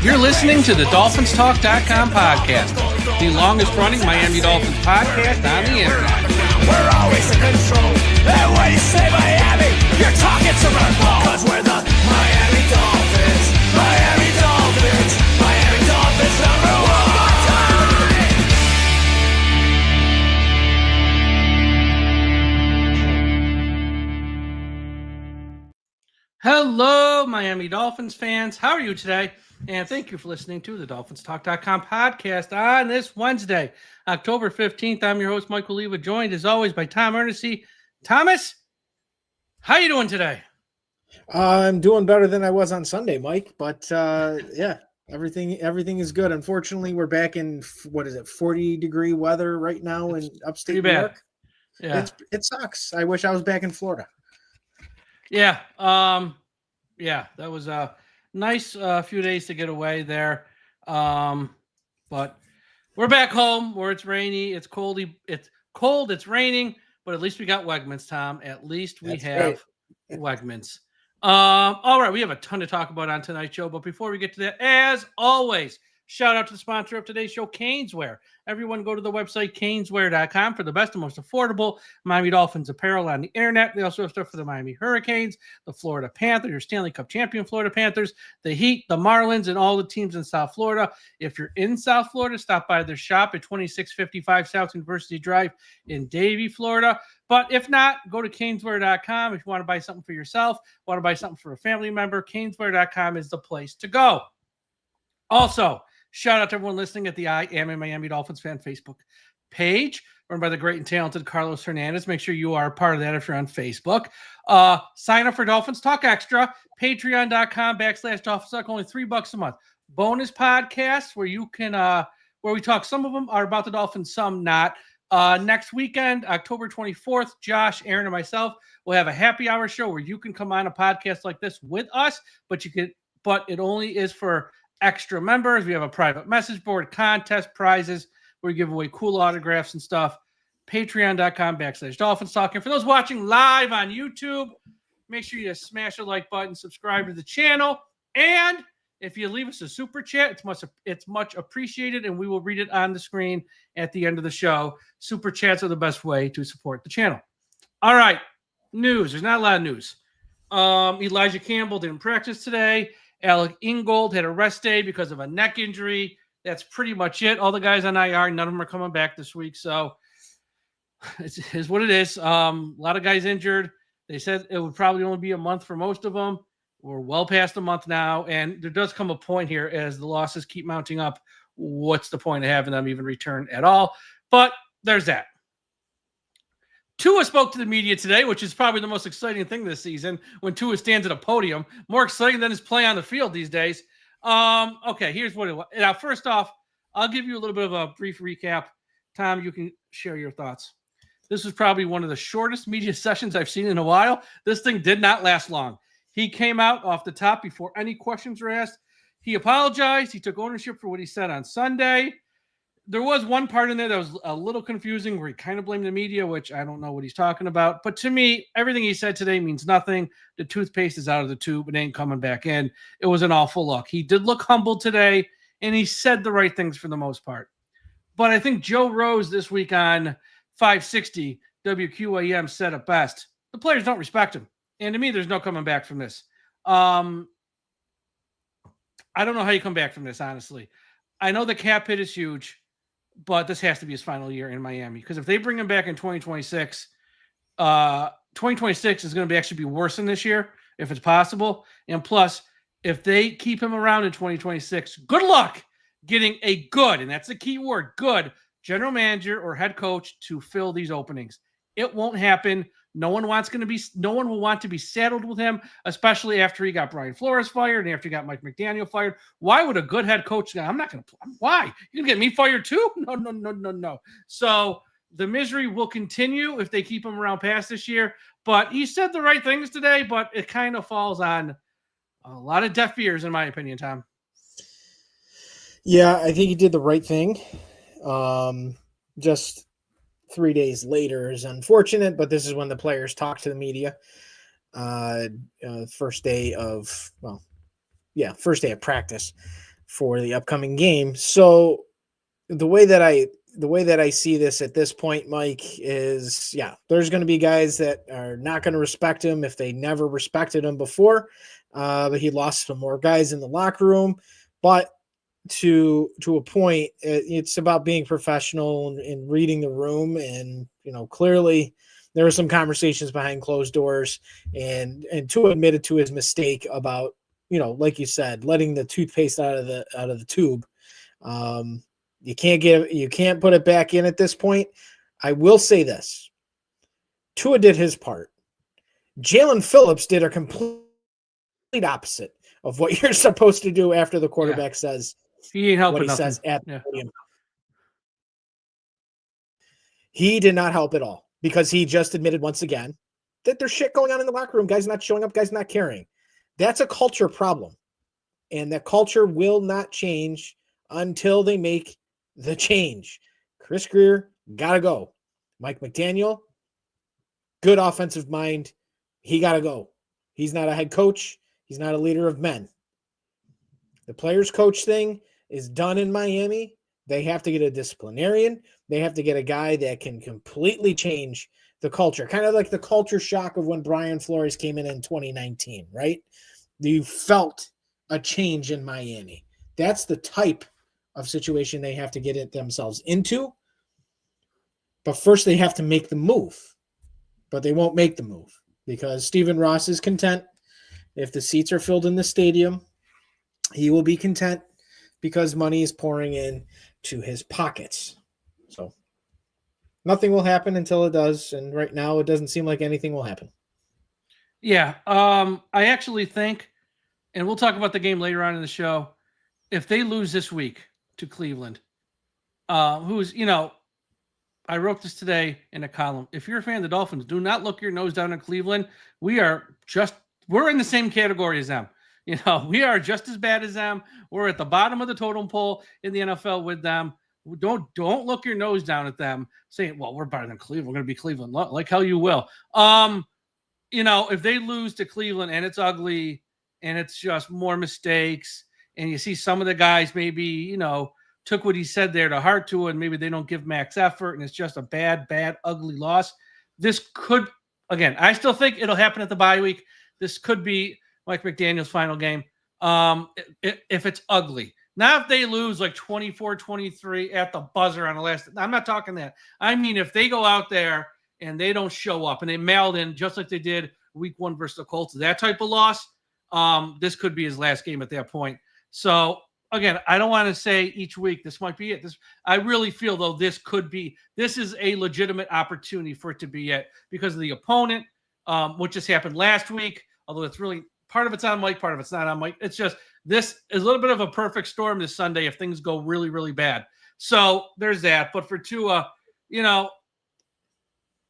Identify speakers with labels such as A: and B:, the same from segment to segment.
A: You're listening to the DolphinsTalk.com podcast, the longest-running Miami Dolphins podcast on the internet.
B: We're always in control, and when you say Miami, you're talking to my ball. Cause we're the Miami Dolphins, Miami Dolphins, Miami Dolphins #1.
A: Hello, Miami Dolphins fans. How are you today? And thank you for listening to the DolphinsTalk.com podcast on this Wednesday, October 15th. I'm your host, Michael Leva, joined as always by Tom Ernest. Thomas, how you doing today?
C: I'm doing better than I was on Sunday, Mike. But yeah, everything is good. Unfortunately, we're back in 40-degree weather right now in upstate New York.
A: Yeah,
C: it sucks. I wish I was back in Florida.
A: Yeah, that was a nice few days to get away there. But we're back home where it's rainy, it's cold, it's raining, but at least we got Wegmans, Tom. At least we have Wegmans. All right, we have a ton to talk about on tonight's show, but before we get to that, as always, shout out to the sponsor of today's show, Caneswear. Everyone go to the website, caneswear.com, for the best and most affordable Miami Dolphins apparel on the internet. They also have stuff for the Miami Hurricanes, the Florida Panthers, your Stanley Cup champion Florida Panthers, the Heat, the Marlins, and all the teams in South Florida. If you're in South Florida, stop by their shop at 2655 South University Drive in Davie, Florida. But if not, go to caneswear.com. If you want to buy something for yourself, want to buy something for a family member, caneswear.com is the place to go. Also, shout out to everyone listening at the I Am a Miami Dolphins Fan Facebook page, run by the great and talented Carlos Hernandez. Make sure you are a part of that if you're on Facebook. Sign up for Dolphins Talk Extra, patreon.com/Dolphins Talk, only $3 a month. Bonus podcasts where you can, where we talk. Some of them are about the Dolphins, some not. Next weekend, October 24th, Josh, Aaron, and myself will have a happy hour show where you can come on a podcast like this with us, but it only is for extra members. We have a private message board, contest, prizes, where we give away cool autographs and stuff. Patreon.com/Dolphins Talk. And for those watching live on YouTube, make sure you smash the like button, subscribe to the channel, and if you leave us a super chat, it's much appreciated, and we will read it on the screen at the end of the show. Super chats are the best way to support the channel. All right, news. There's not a lot of news. Elijah Campbell didn't practice today. Alec Ingold had a rest day because of a neck injury. That's pretty much it. All the guys on IR, none of them are coming back this week. So it is what it is. A lot of guys injured. They said it would probably only be a month for most of them. We're well past a month now. And there does come a point here as the losses keep mounting up. What's the point of having them even return at all? But there's that. Tua spoke to the media today, which is probably the most exciting thing this season, when Tua stands at a podium. More exciting than his play on the field these days. Okay, here's what it was. Now, first off, I'll give you a little bit of a brief recap. Tom, you can share your thoughts. This was probably one of the shortest media sessions I've seen in a while. This thing did not last long. He came out off the top before any questions were asked. He apologized. He took ownership for what he said on Sunday. There was one part in there that was a little confusing where he kind of blamed the media, which I don't know what he's talking about. But to me, everything he said today means nothing. The toothpaste is out of the tube. It ain't coming back in. It was an awful look. He did look humble today, and he said the right things for the most part. But I think Joe Rose this week on 560 WQAM said it best. The players don't respect him. And to me, there's no coming back from this. I don't know how you come back from this, honestly. I know the cap hit is huge, but this has to be his final year in Miami. Because if they bring him back in 2026, 2026 is going to actually be worse than this year, if it's possible. And plus, if they keep him around in 2026, good luck getting a good, and that's the key word, good general manager or head coach to fill these openings. It won't happen. No one will want to be saddled with him, especially after he got Brian Flores fired and after he got Mike McDaniel fired. Why would a good head coach? I'm not going to. Why? You can get me fired too? No. So the misery will continue if they keep him around past this year. But he said the right things today, but it kind of falls on a lot of deaf ears, in my opinion, Tom.
C: Yeah, I think he did the right thing. Just 3 days later is unfortunate, but this is when the players talk to the media. First day of practice. for the upcoming game. So the way that I see this at this point, Mike, is there's going to be guys that are not going to respect him if they never respected him before. But he lost some more guys in the locker room. But to a point, it's about being professional and reading the room. And, clearly there were some conversations behind closed doors, and Tua admitted to his mistake about, like you said, letting the toothpaste out of the tube. You can't put it back in at this point. I will say this. Tua did his part. Jalen Phillips did a complete opposite of what you're supposed to do after the quarterback says
A: he ain't helping
C: what he
A: nothing.
C: says at the podium. He did not help at all, because he just admitted once again that there's shit going on in the locker room. Guys not showing up, guys not caring. That's a culture problem. And that culture will not change until they make the change. Chris Greer, gotta go. Mike McDaniel, good offensive mind. He gotta go. He's not a head coach. He's not a leader of men. The players coach thing is done in Miami. They have to get a disciplinarian. They have to get a guy that can completely change the culture. Kind of like the culture shock of when Brian Flores came in 2019, right? You felt a change in Miami. That's the type of situation they have to get it themselves into. But first they have to make the move. But they won't make the move because Stephen Ross is content. If the seats are filled in the stadium, he will be content because money is pouring in to his pockets. So nothing will happen until it does. And right now it doesn't seem like anything will happen.
A: Yeah. I actually think, and we'll talk about the game later on in the show, if they lose this week to Cleveland, who's, I wrote this today in a column. If you're a fan of the Dolphins, do not look your nose down at Cleveland. We're in the same category as them. We are just as bad as them. We're at the bottom of the totem pole in the NFL with them. Don't look your nose down at them saying, well, we're better than Cleveland. We're going to be Cleveland. Like hell you will. If they lose to Cleveland and it's ugly and it's just more mistakes and you see some of the guys maybe, took what he said there to heart to, and maybe they don't give max effort and it's just a bad, ugly loss. This could, again, I still think it'll happen at the bye week. This could be Mike McDaniel's final game. If it's ugly. Not if they lose like 24-23 at the buzzer on the last. I'm not talking that. I mean, if they go out there and they don't show up and they mailed in just like they did week 1 versus the Colts, that type of loss, this could be his last game at that point. So, again, I don't want to say each week this might be it. I really feel, though, this is a legitimate opportunity for it to be it because of the opponent, which just happened last week, although it's really part of it's on Mike, part of it's not on Mike. It's just this is a little bit of a perfect storm this Sunday if things go really, really bad. So there's that. But for Tua, I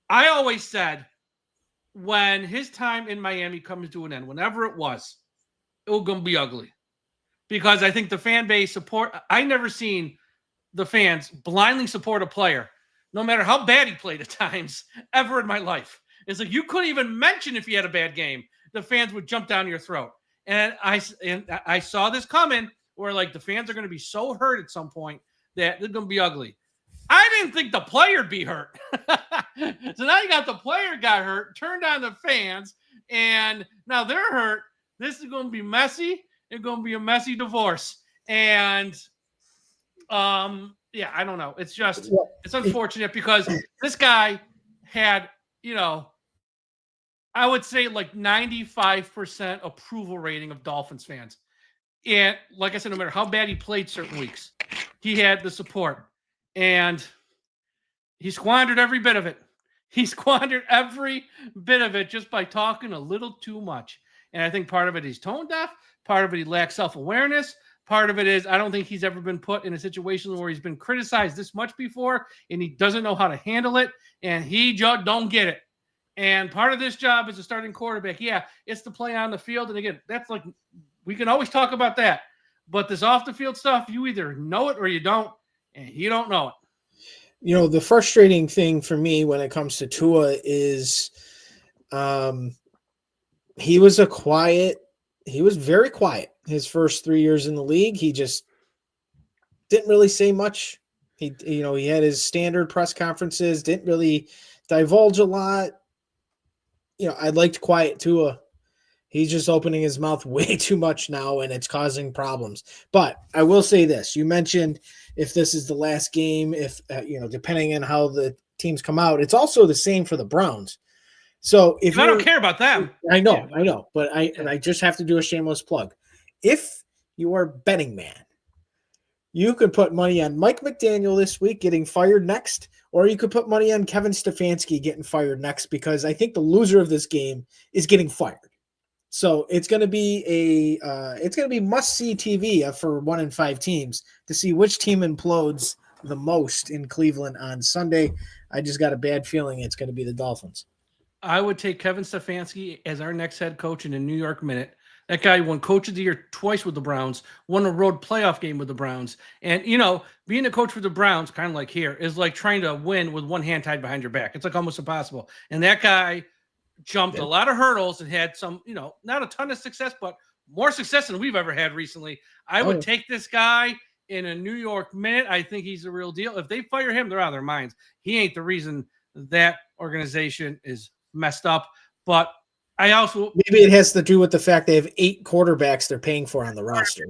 A: always said when his time in Miami comes to an end, whenever it will going to be ugly. Because I think the fan base I never seen the fans blindly support a player, no matter how bad he played at times, ever in my life. It's like you couldn't even mention if he had a bad game. The fans would jump down your throat. And I saw this coming where like the fans are going to be so hurt at some point that they're going to be ugly. I didn't think the player be hurt. So now you got the player got hurt, turned on the fans, and now they're hurt. This is going to be messy. It's going to be a messy divorce. And, I don't know. It's unfortunate because this guy had, I would say like 95% approval rating of Dolphins fans. And like I said, no matter how bad he played certain weeks, he had the support. And he squandered every bit of it. He squandered every bit of it just by talking a little too much. And I think part of it is tone deaf. Part of it, he lacks self-awareness. Part of it is I don't think he's ever been put in a situation where he's been criticized this much before, and he doesn't know how to handle it, and he just don't get it. And part of this job as a starting quarterback, it's the play on the field. And again, that's like we can always talk about that. But this off-the-field stuff, you either know it or you don't, and you don't know it.
C: The frustrating thing for me when it comes to Tua is he was very quiet his first 3 years in the league. He just didn't really say much. He had his standard press conferences, didn't really divulge a lot. I liked quiet Tua. He's just opening his mouth way too much now, and it's causing problems. But I will say this. You mentioned if this is the last game, if depending on how the teams come out, it's also the same for the Browns. So if
A: I don't care about them.
C: I know, but I just have to do a shameless plug. If you are a betting man, you could put money on Mike McDaniel this week getting fired next, or you could put money on Kevin Stefanski getting fired next, because I think the loser of this game is getting fired. So it's going to be must-see TV for 1 in 5 teams to see which team implodes the most in Cleveland on Sunday. I just got a bad feeling it's going to be the Dolphins.
A: I would take Kevin Stefanski as our next head coach in a New York Minute. That guy won Coach of the Year twice with the Browns, won a road playoff game with the Browns. And, being a coach for the Browns, kind of like here, is like trying to win with one hand tied behind your back. It's like almost impossible. And that guy jumped a lot of hurdles and had some, not a ton of success, but more success than we've ever had recently. I would take this guy in a New York Minute. I think he's the real deal. If they fire him, they're out of their minds. He ain't the reason that organization is messed up. But I also
C: maybe it has to do with the fact they have 8 quarterbacks they're paying for on the roster.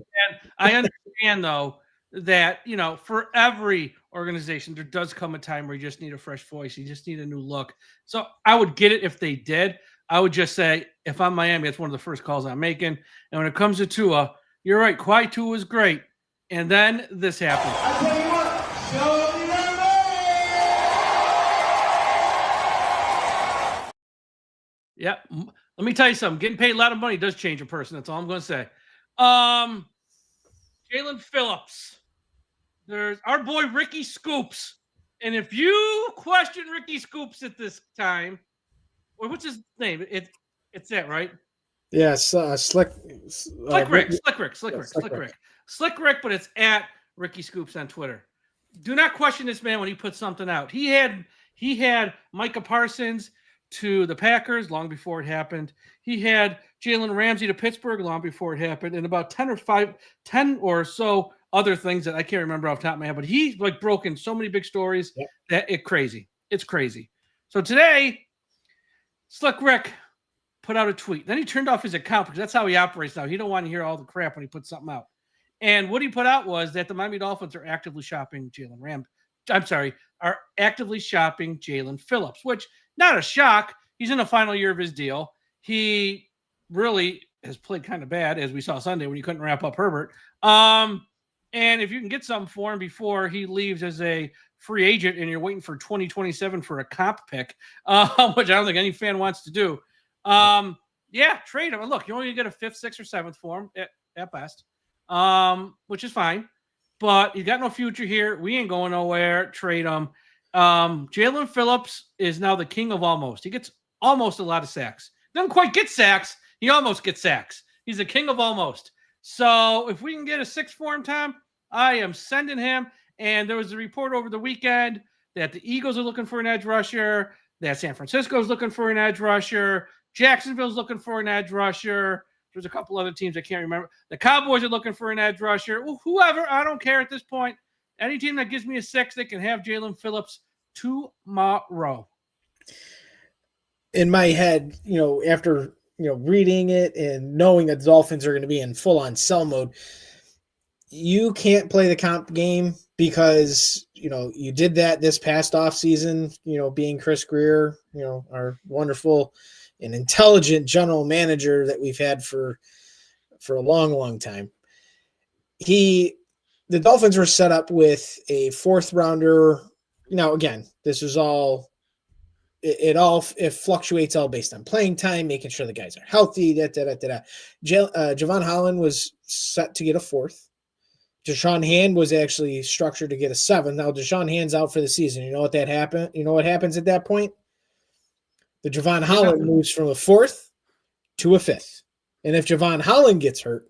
A: I understand though that for every organization there does come a time where you just need a fresh voice, you just need a new look. So I would get it if they did. I would just say if I'm Miami, it's one of the first calls I'm making. And when it comes to Tua, you're right. Quiet Tua was great, and then this happened.
B: I tell you what, show me that money!
A: Yeah. Let me tell you something. Getting paid a lot of money does change a person. That's all I'm going to say. Jalen Phillips. There's our boy Ricky Scoops. And if you question Ricky Scoops at this time, or what's his name? It's that, right?
C: Yes, Slick
A: Rick, but it's at Ricky Scoops on Twitter. Do not question this man when he puts something out. He had Micah Parsons to the Packers long before it happened. He had Jalen Ramsey to Pittsburgh long before it happened, and about 10 or so other things that I can't remember off the top of my head. But he's broken so many big stories that it's crazy. So today, Slick Rick put out a tweet. Then he turned off his account because that's how he operates now. He don't want to hear all the crap when he puts something out. And what he put out was that the Miami Dolphins are actively shopping are actively shopping Jalen Phillips, which not a shock. He's in the final year of his deal. He really has played kind of bad, as we saw Sunday when he couldn't wrap up Herbert. And if you can get something for him before he leaves as a free agent and you're waiting for 2027 for a comp pick, which I don't think any fan wants to do, trade him. And look, you're only going to get a 5th, 6th, or 7th for him at best, which is fine. But he's got no future here. We ain't going nowhere. Trade him. Jalen Phillips is now the king of almost. He gets almost a lot of sacks. Doesn't quite get sacks. He almost gets sacks. He's the king of almost. So if we can get a 6 for him, Tom, I am sending him. And there was a report over the weekend that the Eagles are looking for an edge rusher, that San Francisco is looking for an edge rusher, Jacksonville's looking for an edge rusher. There's a couple other teams I can't remember. The Cowboys are looking for an edge rusher. Whoever, I don't care at this point. Any team that gives me a 6, they can have Jalen Phillips tomorrow.
C: In my head, after reading it and knowing that the Dolphins are going to be in full-on sell mode, you can't play the comp game because you did that this past offseason, being Chris Greer, our wonderful and intelligent general manager that we've had for a long, long time. The Dolphins were set up with a 4th rounder. Now, again, this is all it fluctuates all based on playing time, making sure the guys are healthy. Javon Holland was set to get a 4th. Deshaun Hand was actually structured to get a 7th. Now Deshaun Hand's out for the season. You know what happens at that point? The Javon Holland moves from a 4th to a 5th. And if Javon Holland gets hurt,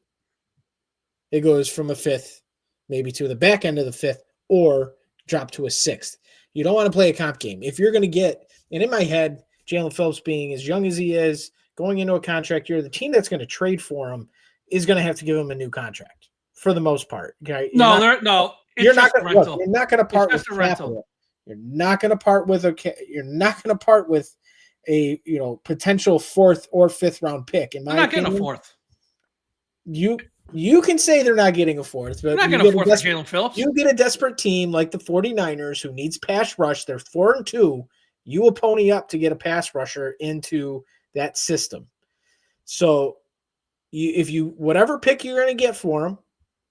C: it goes from a 5th maybe to the back end of the 5th or drop to a 6th. You don't want to play a comp game. If you're going to get, and in my head, Jalen Phillips being as young as he is, going into a contract year, the team that's going to trade for him is going to have to give him a new contract for the most part. Okay? You're not
A: just a
C: going to
A: rental.
C: You're not going to part with
A: just a rental.
C: capital. You're not going to part with You're not going to part with a potential 4th or 5th round pick. In my
A: They're not
C: opinion,
A: getting a 4th.
C: You can say they're not getting a 4th, but
A: They're not getting a 4th for Jalen Phillips.
C: You get a desperate team like the 49ers who needs pass rush. They're 4-2. You will pony up to get a pass rusher into that system. So if you whatever pick you're going to get for him,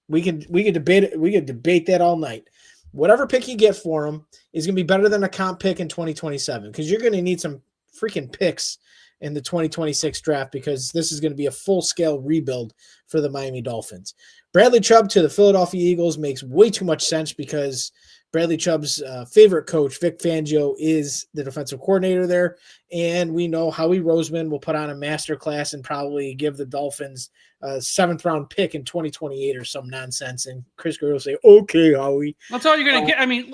C: we can debate it. We can debate that all night. Whatever pick you get for him is going to be better than a comp pick in 2027 because you're going to need some freaking picks in the 2026 draft because this is going to be a full-scale rebuild for the Miami Dolphins. Bradley Chubb to the Philadelphia Eagles makes way too much sense because Bradley Chubb's favorite coach, Vic Fangio, is the defensive coordinator there, and we know Howie Roseman will put on a masterclass and probably give the Dolphins a 7th-round pick in 2028 or some nonsense, and Chris Greer will say, "Okay, Howie."
A: That's all you're going to get. I mean,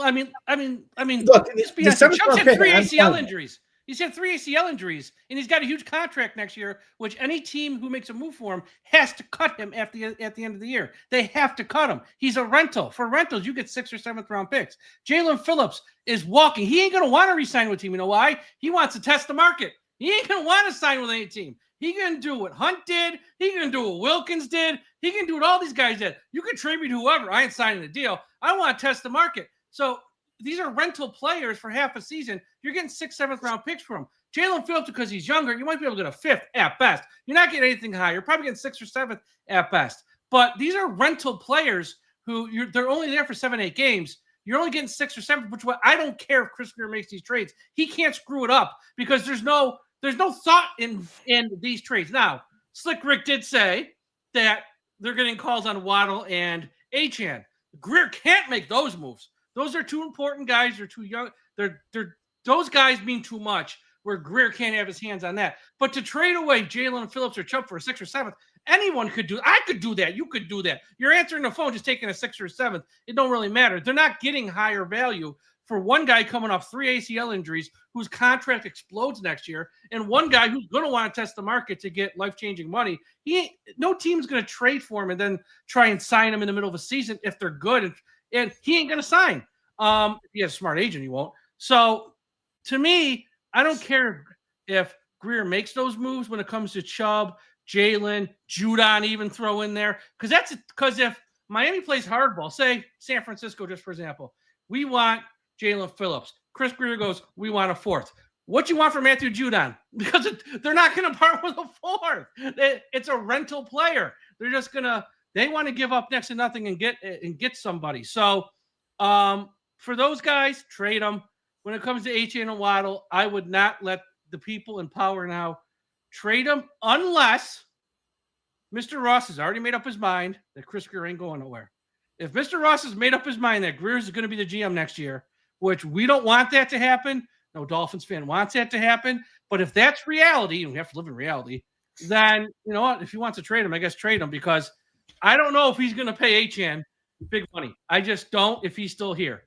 C: Look,
A: let's be
C: the
A: honest.
C: 7th
A: Chubb's
C: round
A: had
C: pick,
A: 3
C: I'm
A: ACL
C: fine.
A: injuries. He's had 3 ACL injuries, and he's got a huge contract next year, which any team who makes a move for him has to cut him at the end of the year. They have to cut him. He's a rental. For rentals, you get 6th or 7th round picks. Jalen Phillips is walking. He ain't going to want to re-sign with a team. You know why? He wants to test the market. He ain't going to want to sign with any team. He can do what Hunt did. He can do what Wilkins did. He can do what all these guys did. You can trade me to whoever. I ain't signing a deal. I want to test the market. So these are rental players for half a season. You're getting 6th, 7th round picks from him. Jalen Phillips, because he's younger, you might be able to get a 5th at best. You're not getting anything high. You're probably getting 6th or 7th at best. But these are rental players who they're only there for 7-8 games. You're only getting 6th or 7th, which I don't care if Chris Greer makes these trades. He can't screw it up because there's no thought in these trades. Now, Slick Rick did say that they're getting calls on Waddle and Achane. Greer can't make those moves. Those are too important guys. They're too young. Those guys mean too much where Greer can't have his hands on that. But to trade away Jalen Phillips or Chubb for a 6th or 7th, anyone could do. I could do that. You could do that. You're answering the phone, just taking a 6th or 7th. It don't really matter. They're not getting higher value for one guy coming off 3 ACL injuries whose contract explodes next year, and one guy who's going to want to test the market to get life-changing money. No team's going to trade for him and then try and sign him in the middle of a season if they're good, and he ain't going to sign. If he has a smart agent, he won't. So to me, I don't care if Greer makes those moves when it comes to Chubb, Jalen, Judon, even throw in there. Because if Miami plays hardball, say San Francisco, just for example, we want Jalen Phillips. Chris Greer goes, we want a 4th. What you want from Matthew Judon? Because they're not going to part with a 4th. It's a rental player. They're just they want to give up next to nothing and get somebody. So for those guys, trade them. When it comes to Achane and Waddle, I would not let the people in power now trade them unless Mr. Ross has already made up his mind that Chris Greer ain't going nowhere. If Mr. Ross has made up his mind that Greer is going to be the GM next year, which we don't want that to happen, no Dolphins fan wants that to happen, but if that's reality, and we have to live in reality, then you know what? If he wants to trade him, I guess trade him because I don't know if he's going to pay Achane big money. I just don't if he's still here.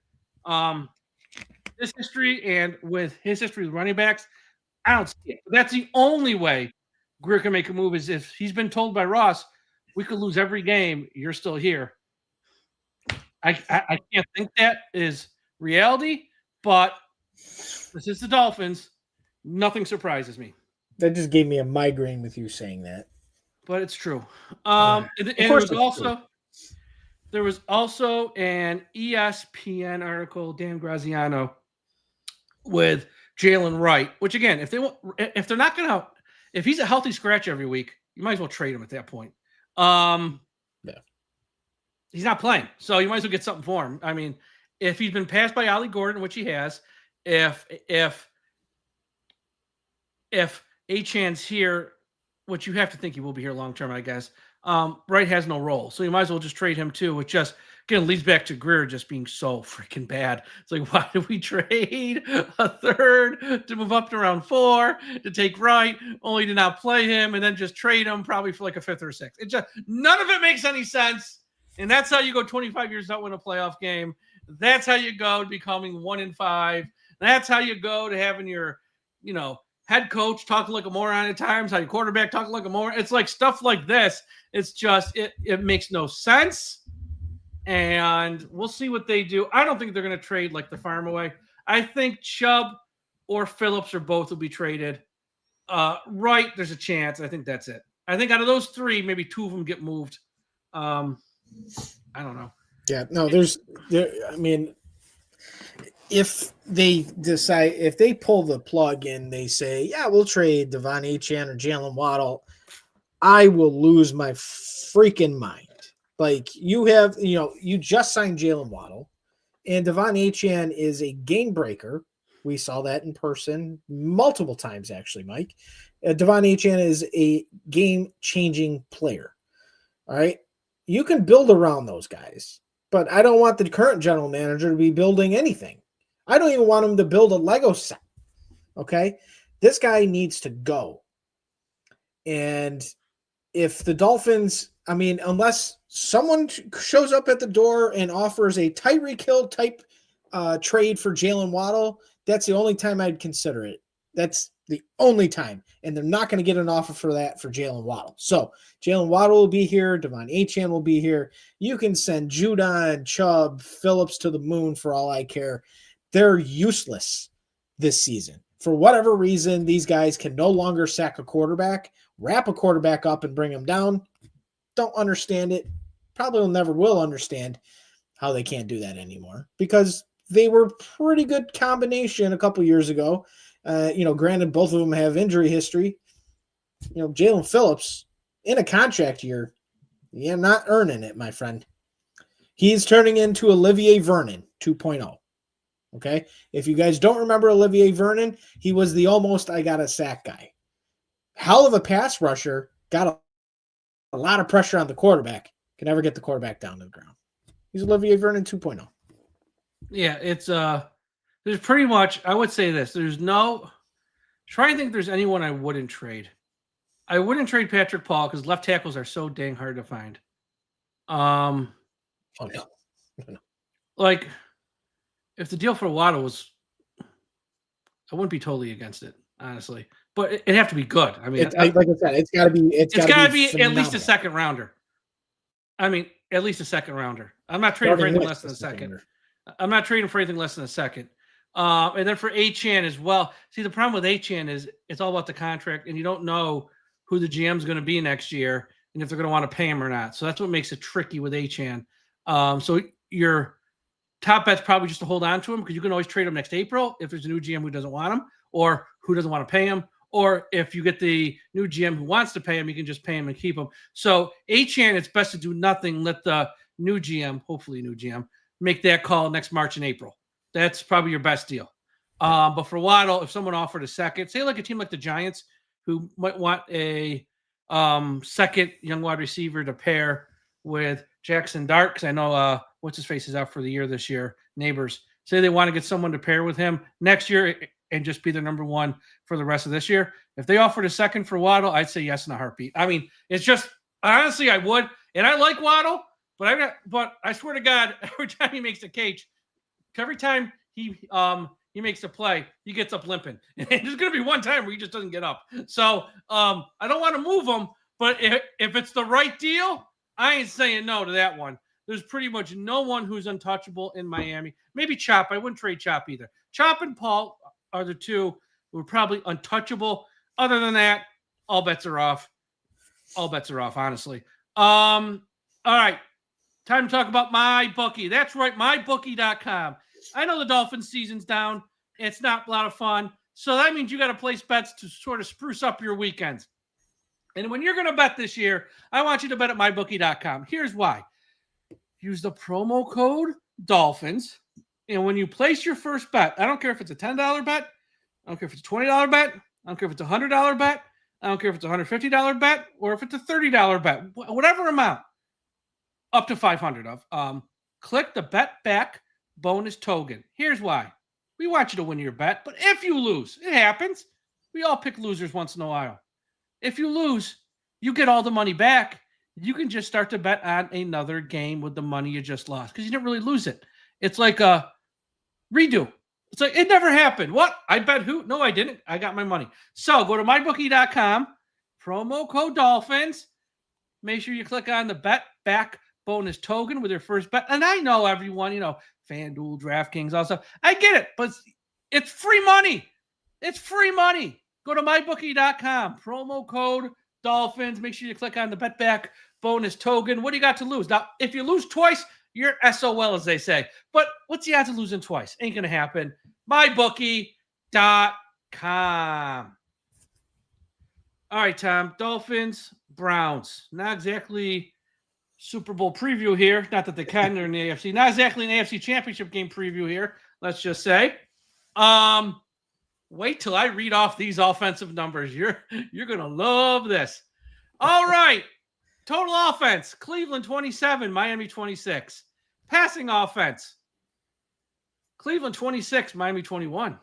A: His history and with his history with running backs, I don't see it. That's the only way Greer can make a move is if he's been told by Ross, we could lose every game. You're still here. I can't think that is reality, but this is the Dolphins. Nothing surprises me.
C: That just gave me a migraine with you saying that.
A: But it's true. And there was also an ESPN article, Dan Graziano, with Jalen Wright, which again, if they're not going to, if he's a healthy scratch every week, you might as well trade him at that point. Yeah. He's not playing, so you might as well get something for him. I mean, if he's been passed by Ollie Gordon, which he has, if Achane's here, which you have to think he will be here long term, I guess. Wright has no role, so you might as well just trade him too, which just again leads back to Greer just being so freaking bad. It's like, why did we trade a 3rd to move up to round 4 to take Wright, only to not play him and then just trade him probably for like a 5th or 6th? It just none of it makes any sense, and that's how you go 25 years without winning a playoff game. That's how you go to becoming 1-5. That's how you go to having your, head coach talking like a moron at times, how your quarterback talking like a moron. It's like stuff like this. It's just, it makes no sense. and we'll see what they do. I don't think they're going to trade like the farm away. I think Chubb or Phillips or both will be traded. Right, there's a chance. I think that's it. I think out of those three, maybe two of them get moved. I don't know.
C: Yeah, no, I mean, if they decide, if they pull the plug and they say, yeah, we'll trade Devon Achane or Jalen Waddle, I will lose my freaking mind. Like, you just signed Jalen Waddle, and Devon Achane is a game breaker. We saw that in person multiple times, actually, Mike. Devon Achane is a game-changing player. All right? You can build around those guys, but I don't want the current general manager to be building anything. I don't even want him to build a Lego set. Okay? This guy needs to go. And if the Dolphins, I mean, unless someone shows up at the door and offers a Tyreek Hill type trade for Jalen Waddle, that's the only time I'd consider it. That's the only time. And they're not going to get an offer for that for Jalen Waddle. So Jalen Waddle will be here. Devon Achane will be here. You can send Judon, Chubb, Phillips to the moon for all I care. They're useless this season. For whatever reason, these guys can no longer sack a quarterback, wrap a quarterback up and bring him down. Don't understand it. Probably never will understand how they can't do that anymore, because they were pretty good combination a couple years ago. Granted, both of them have injury history. Jalen Phillips in a contract year, you're not earning it, my friend. He's turning into Olivier Vernon 2.0. Okay? If you guys don't remember Olivier Vernon, he was the almost I got a sack guy. Hell of a pass rusher, got a lot of pressure on the quarterback, can never get the quarterback down to the ground. He's Olivier Vernon 2.0.
A: Yeah, it's there's pretty much, I would say this. Try and think there's anyone I wouldn't trade. I wouldn't trade Patrick Paul because left tackles are so dang hard to find.
C: Oh, no.
A: Like, if the deal for Waddle was, I wouldn't be totally against it, honestly. But it'd have to be good. I mean,
C: like I said, it's got to be. It's got to be
A: at least a second rounder. I mean, at least a second rounder. I'm not trading for anything less than a second. I'm not trading for anything less than a second. And then for Achane as well. See, the problem with Achane is it's all about the contract, and you don't know who the GM is going to be next year and if they're going to want to pay him or not. So that's what makes it tricky with Achane. So your top bet's probably just to hold on to him, because you can always trade him next April if there's a new GM who doesn't want him or who doesn't want to pay him. Or if you get the new GM who wants to pay him, you can just pay him and keep him. So Achane, it's best to do nothing. Let the new GM, hopefully new GM, make that call next March and April. That's probably your best deal. But for Waddle, if someone offered a second, say like a team like the Giants, who might want a second young wide receiver to pair with Jackson Dart, because I know what's his face is out for the year this year. Neighbors say they want to get someone to pair with him next year and just be the number one for the rest of this year. If they offered a second for Waddle, I'd say yes in a heartbeat. I mean, it's just, honestly, I would. And I like Waddle, but I swear to God, every time he makes a catch, every time he makes a play, he gets up limping. And there's going to be one time where he just doesn't get up. So I don't want to move him, but if it's the right deal, I ain't saying no to that one. There's pretty much no one who's untouchable in Miami. Maybe Chop. I wouldn't trade Chop either. Chop and Paul are the two who are probably untouchable. Other than that, all bets are off. All bets are off, honestly. All right. Time to talk about MyBookie. That's right, MyBookie.com. I know the Dolphins season's down. It's not a lot of fun. So that means you got to place bets to sort of spruce up your weekends. And when you're going to bet this year, I want you to bet at MyBookie.com. Here's why. Use the promo code Dolphins. And when you place your first bet, I don't care if it's a $10 bet. I don't care if it's a $20 bet. I don't care if it's a $100 bet. I don't care if it's a $150 bet or if it's a $30 bet. Whatever amount, up to 500 of. Click the bet back bonus token. Here's why. We want you to win your bet, but if you lose, it happens. We all pick losers once in a while. If you lose, you get all the money back. You can just start to bet on another game with the money you just lost because you didn't really lose it. It's like a redo. It's like, it never happened. What? I bet who? No, I didn't. I got my money. So go to mybookie.com, promo code Dolphins. Make sure you click on the bet back bonus token with their first bet. And I know everyone, FanDuel, DraftKings, all stuff. I get it, but it's free money. It's free money. Go to mybookie.com, promo code Dolphins. Make sure you click on the bet back bonus token. What do you got to lose? Now, if you lose twice, you're SOL, as they say. But what's the odds of losing twice? Ain't going to happen. mybookie.com. All right, Tom. Dolphins, Browns. Not exactly Super Bowl preview here. Not that they can. They're in the AFC. Not exactly an AFC Championship game preview here, let's just say. Wait till I read off these offensive numbers. You're going to love this. All right. Total offense, Cleveland 27, Miami 26. Passing offense, Cleveland 26, Miami 21.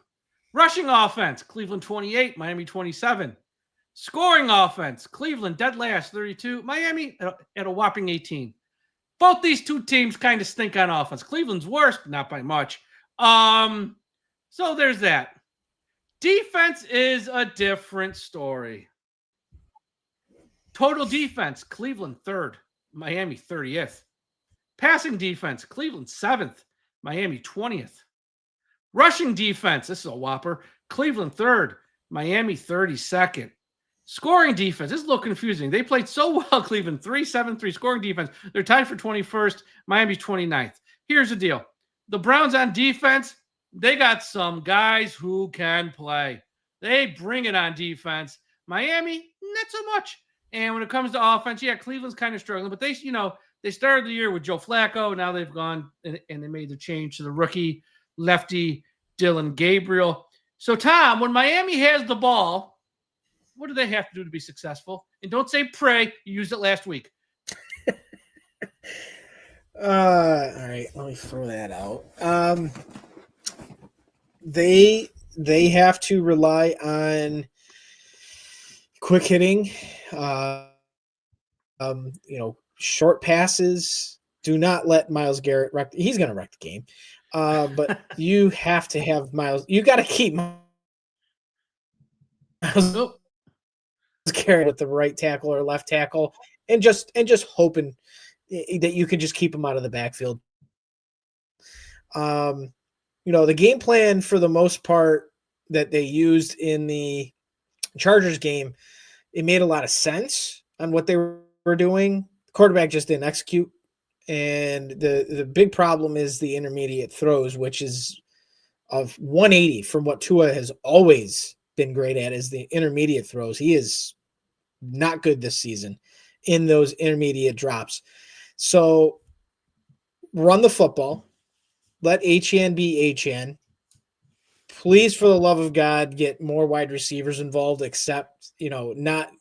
A: Rushing offense, Cleveland 28, Miami 27. Scoring offense, Cleveland dead last 32, Miami at a whopping 18. Both these two teams kind of stink on offense. Cleveland's worse, but not by much. So there's that. Defense is a different story. Total defense, Cleveland 3rd, Miami 30th. Passing defense, Cleveland 7th, Miami 20th. Rushing defense, this is a whopper, Cleveland 3rd, Miami 32nd. Scoring defense, this is a little confusing. They played so well, Cleveland, 3-7-3 scoring defense. They're tied for 21st, Miami 29th. Here's the deal. The Browns on defense, they got some guys who can play. They bring it on defense. Miami, not so much. And when it comes to offense, yeah, Cleveland's kind of struggling, but they started the year with Joe Flacco. Now they've gone and they made the change to the rookie lefty Dylan Gabriel. So, Tom, when Miami has the ball, what do they have to do to be successful? And don't say pray. You used it last week.
C: All right, let me throw that out. They have to rely on quick hitting, short passes. Do not let Myles Garrett wreck. He's going to wreck the game. But you have to have Myles. You got to keep Myles Garrett with the right tackle or left tackle, and just hoping that you can just keep him out of the backfield. The game plan for the most part that they used in the Chargers game, it made a lot of sense on what they were doing. The quarterback just didn't execute. And the big problem is the intermediate throws, which is of 180 from what Tua has always been great at, is the intermediate throws. He is not good this season in those intermediate drops. So run the football. Let HN be HN. Please, for the love of God, get more wide receivers involved, except, not,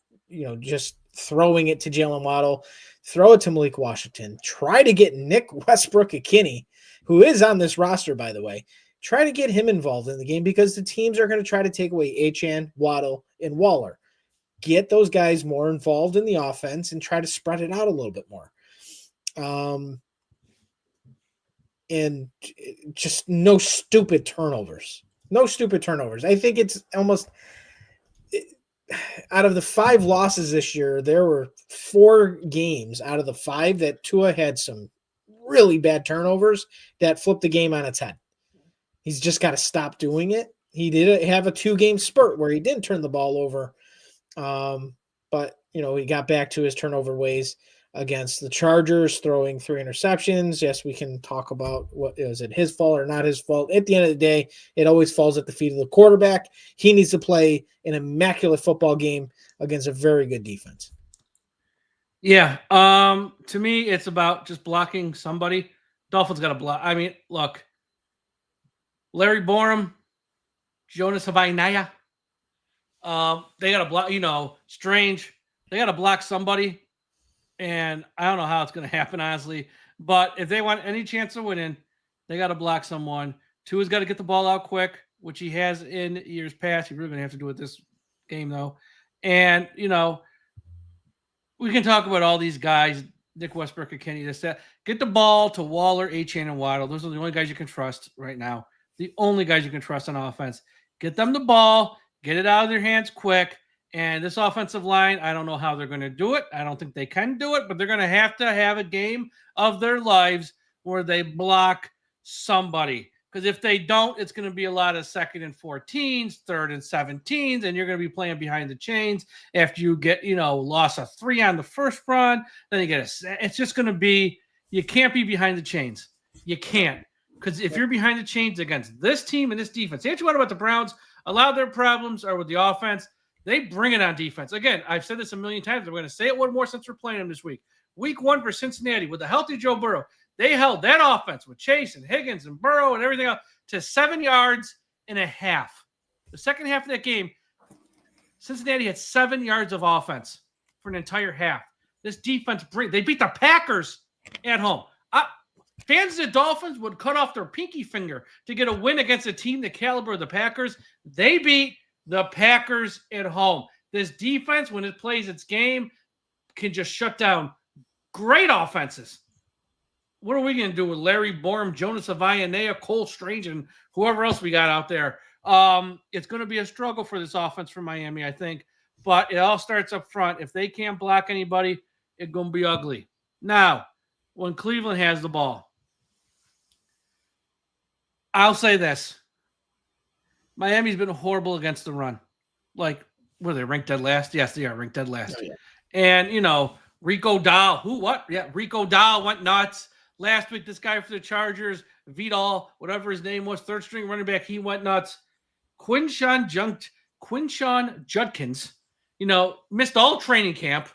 C: just throwing it to Jalen Waddle. Throw it to Malik Washington. Try to get Nick Westbrook-Ikhine, who is on this roster, by the way. Try to get him involved in the game because the teams are going to try to take away HN, Waddle, and Waller. Get those guys more involved in the offense and try to spread it out a little bit more. And just no stupid turnovers. No stupid turnovers. I think it's almost out of the 5 losses this year, there were 4 games out of the 5 that Tua had some really bad turnovers that flipped the game on its head. He's just got to stop doing it. He did have a 2-game spurt where he didn't turn the ball over. But, he got back to his turnover ways against the Chargers, throwing 3 interceptions. Yes, we can talk about what is it his fault or not his fault. At the end of the day, it always falls at the feet of the quarterback. He needs to play an immaculate football game against a very good defense.
A: Yeah. To me, it's about just blocking somebody. Dolphins got to block. I mean, look, Larry Borum, Jonas Havainaya, they got to block, Strange. They got to block somebody. And I don't know how it's going to happen, honestly. But if they want any chance of winning, they got to block someone. Tua's got to get the ball out quick, which he has in years past. He's really going to have to do it this game, though. And, we can talk about all these guys, Nick Westbrook-Ikhine, this, that. Get the ball to Waller, HN, and Waddle. Those are the only guys you can trust right now. The only guys you can trust on offense. Get them the ball, get it out of their hands quick, And this offensive line, I don't know how they're going to do it. I don't think they can do it, but they're going to have a game of their lives where they block somebody. Because if they don't, it's going to be a lot of 2nd and 14s, 3rd and 17s, and you're going to be playing behind the chains after you get, loss of 3 on the first run. Then you get it's just going to be, you can't be behind the chains. You can't. Because if you're behind the chains against this team and this defense, what about the Browns? A lot of their problems are with the offense. They bring it on defense. Again, I've said this a million times. I'm going to say it one more since we're playing them this week. Week 1 for Cincinnati with a healthy Joe Burrow. They held that offense with Chase and Higgins and Burrow and everything else to 7.5 yards. The second half of that game, Cincinnati had 7 yards of offense for an entire half. This defense, they beat the Packers at home. Fans of the Dolphins would cut off their pinky finger to get a win against a team the caliber of the Packers. They beat the Packers at home. This defense, when it plays its game, can just shut down great offenses. What are we going to do with Larry Borum, Jonas Avayanea, Cole Strange, and whoever else we got out there? It's going to be a struggle for this offense for Miami, I think. But it all starts up front. If they can't block anybody, it's going to be ugly. Now, when Cleveland has the ball, I'll say this. Miami's been horrible against the run. Like, were they ranked dead last? Yes, they are ranked dead last. Oh, yeah. And, Rico Dahl, Rico Dahl went nuts. Last week, this guy for the Chargers, Vidal, whatever his name was, third string running back, he went nuts. Quinshawn Judkins, missed all training camp,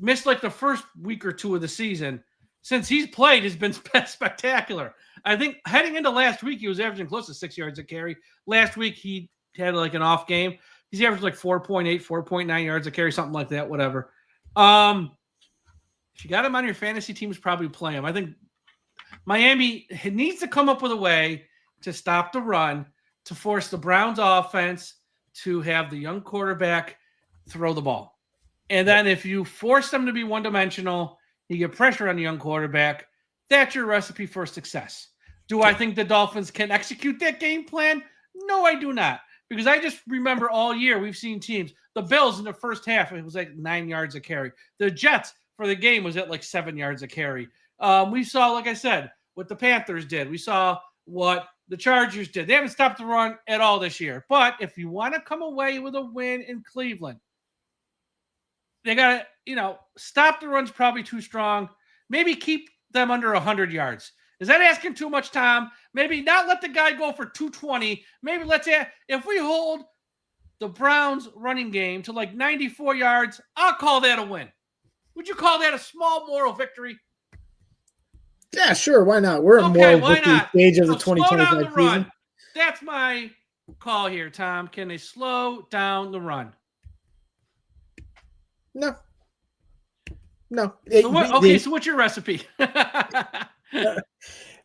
A: missed like the first week or 2 of the season. Since he's played, has been spectacular. I think heading into last week, he was averaging close to 6 yards a carry. Last week, he had like an off game. He's averaged like 4.8, 4.9 yards a carry, something like that, whatever. If you got him on your fantasy teams, probably play him. I think Miami needs to come up with a way to stop the run, to force the Browns offense to have the young quarterback throw the ball. And then if you force them to be one-dimensional, you get pressure on the young quarterback, that's your recipe for success. Do I think the Dolphins can execute that game plan? No, I do not. Because I just remember all year we've seen teams. The Bills in the first half, it was like 9 yards a carry. The Jets for the game was at like 7 yards a carry. We saw, like I said, what the Panthers did. We saw what the Chargers did. They haven't stopped the run at all this year. But if you want to come away with a win in Cleveland, they got to, stop the run's probably too strong. Maybe keep them under 100 yards. Is that asking too much, Tom? Maybe not let the guy go for 220. Maybe if we hold the Browns running game to like 94 yards, I'll call that a win. Would you call that a small moral victory?
C: Yeah, sure. Why not? We're in moral victory stage of the 2025 season.
A: That's my call here, Tom. Can they slow down the run?
C: No.
A: So what's your recipe?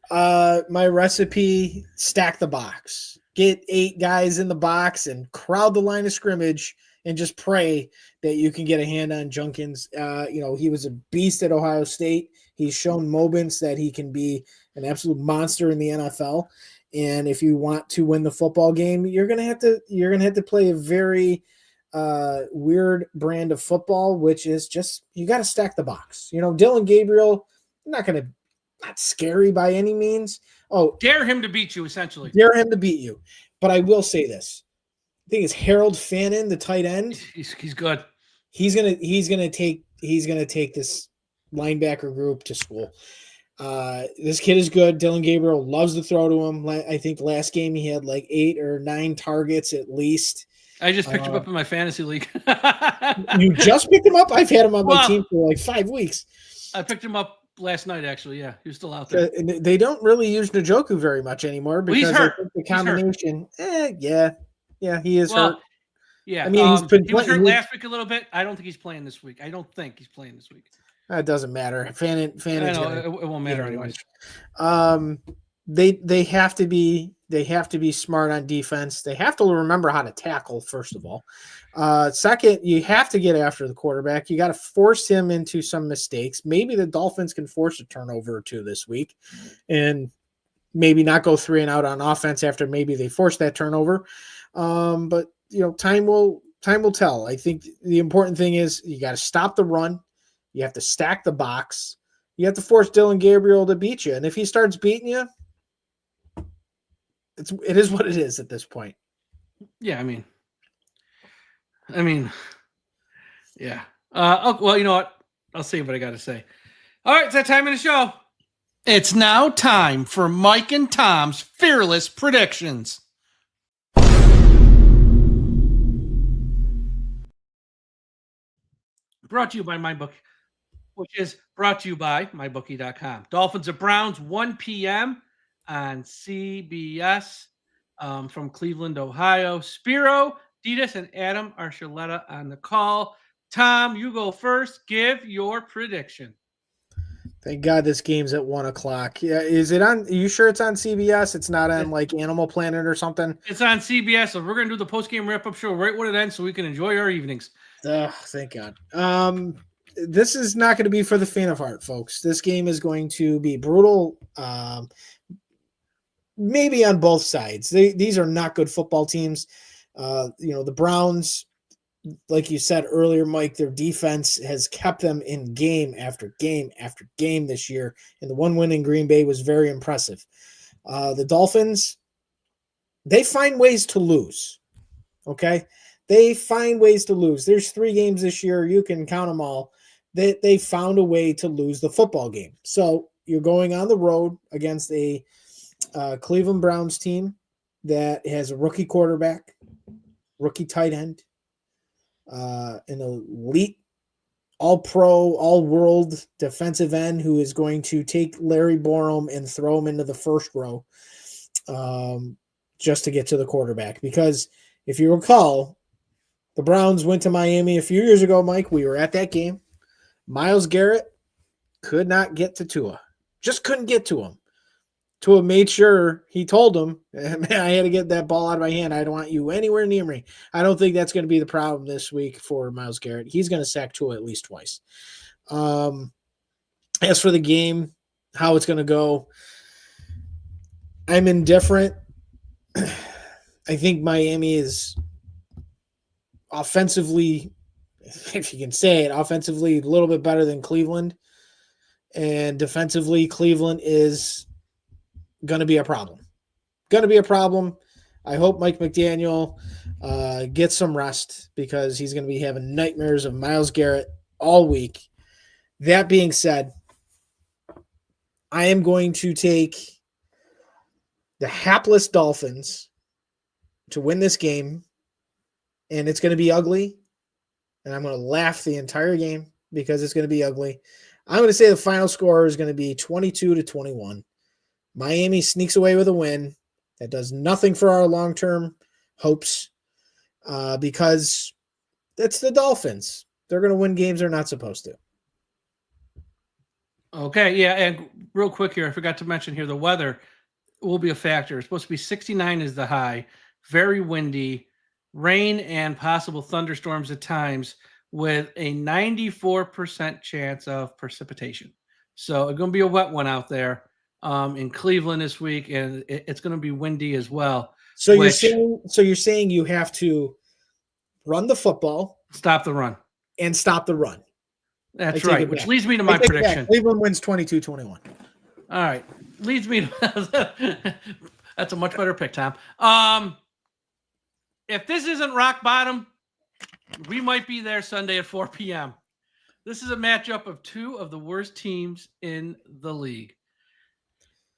C: My recipe, stack the box. Get 8 guys in the box and crowd the line of scrimmage and just pray that you can get a hand on Junkins. He was a beast at Ohio State. He's shown moments that he can be an absolute monster in the NFL. And if you want to win the football game, you're gonna have to play a very weird brand of football, which is just you got to stack the box. Dylan Gabriel, not scary by any means. Oh,
A: dare him to beat you, essentially.
C: Dare him to beat you. But I will say this: I think it's Harold Fannin, the tight end.
A: He's good.
C: He's gonna take this linebacker group to school. This kid is good. Dylan Gabriel loves to throw to him. I think last game he had like 8 or 9 targets at least.
A: I just picked him up in my fantasy league.
C: You just picked him up? I've had him on my team for like 5 weeks.
A: I picked him up last night, actually. Yeah, he was still out there.
C: They don't really use Njoku very much anymore because
A: he's hurt.
C: The combination. Yeah, he is hurt.
A: Yeah,
C: I mean,
A: he was hurt last week a little bit. I don't think he's playing this week.
C: It doesn't matter. Fannin.
A: I know it won't matter anyways.
C: They have to be smart on defense. They have to remember how to tackle, first of all. Second, you have to get after the quarterback. You got to force him into some mistakes. Maybe the Dolphins can force a turnover or 2 this week and maybe not go 3 and out on offense after maybe they force that turnover. But time will Time will tell. I think the important thing is you got to stop the run. You have to stack the box. You have to force Dylan Gabriel to beat you. And if he starts beating you, it is what it is at this point.
A: Yeah, I mean, yeah. Well, you know what? I'll say what I got to say. All right, it's that time of the show. It's now time for Mike and Tom's Fearless Predictions. Brought to you by MyBookie, which is brought to you by MyBookie.com. Dolphins at Browns, 1 p.m. on CBS from Cleveland, Ohio. Spiro, Ditas, and Adam Archuleta on the call. Tom, you go first. Give your prediction.
C: Thank God this game's at 1:00. Yeah, is it on? Are you sure it's on CBS? It's not on like Animal Planet or something?
A: It's on CBS, so we're going to do the post-game wrap-up show right when it ends so we can enjoy our evenings.
C: Thank God. This is not going to be for the faint of heart, folks. This game is going to be brutal. Maybe on both sides. These are not good football teams. The Browns, like you said earlier, Mike, their defense has kept them in game after game after game this year. And the one win in Green Bay was very impressive. The Dolphins, they find ways to lose. Okay? They find ways to lose. There's 3 games this year. You can count them all. They found a way to lose the football game. So you're going on the road against a Cleveland Browns team that has a rookie quarterback, rookie tight end, an elite all-pro, all-world defensive end who is going to take Larry Borom and throw him into the first row just to get to the quarterback. Because if you recall, the Browns went to Miami a few years ago, Mike. We were at that game. Myles Garrett could not get to Tua. Just couldn't get to him. Tua made sure he told him, man, I had to get that ball out of my hand. I don't want you anywhere near me. I don't think that's going to be the problem this week for Myles Garrett. He's going to sack Tua at least twice. As for the game, how it's going to go, I'm indifferent. I think Miami is offensively, if you can say it, offensively a little bit better than Cleveland. And defensively, Cleveland is going to be a problem. I hope Mike McDaniel gets some rest because he's going to be having nightmares of Myles Garrett all week. That being said, I am going to take the hapless Dolphins to win this game, and it's going to be ugly, and I'm going to laugh the entire game because it's going to be ugly. I'm going to say the final score is going to be 22-21. Miami sneaks away with a win. That does nothing for our long-term hopes because it's the Dolphins. They're going to win games they're not supposed to.
A: Okay, yeah, and real quick here, I forgot to mention here, the weather will be a factor. It's supposed to be 69 is the high, very windy, rain and possible thunderstorms at times with a 94% chance of precipitation. So it's going to be a wet one out there in Cleveland this week, and it's going to be windy as well.
C: So you're saying you have to run the football,
A: stop the run,
C: and stop the run.
A: That's right, which leads me to my prediction.
C: Cleveland wins 22-21.
A: All right. Leads me to that's a much better pick, Tom. If this isn't rock bottom, we might be there Sunday at 4 p.m. This is a matchup of 2 of the worst teams in the league.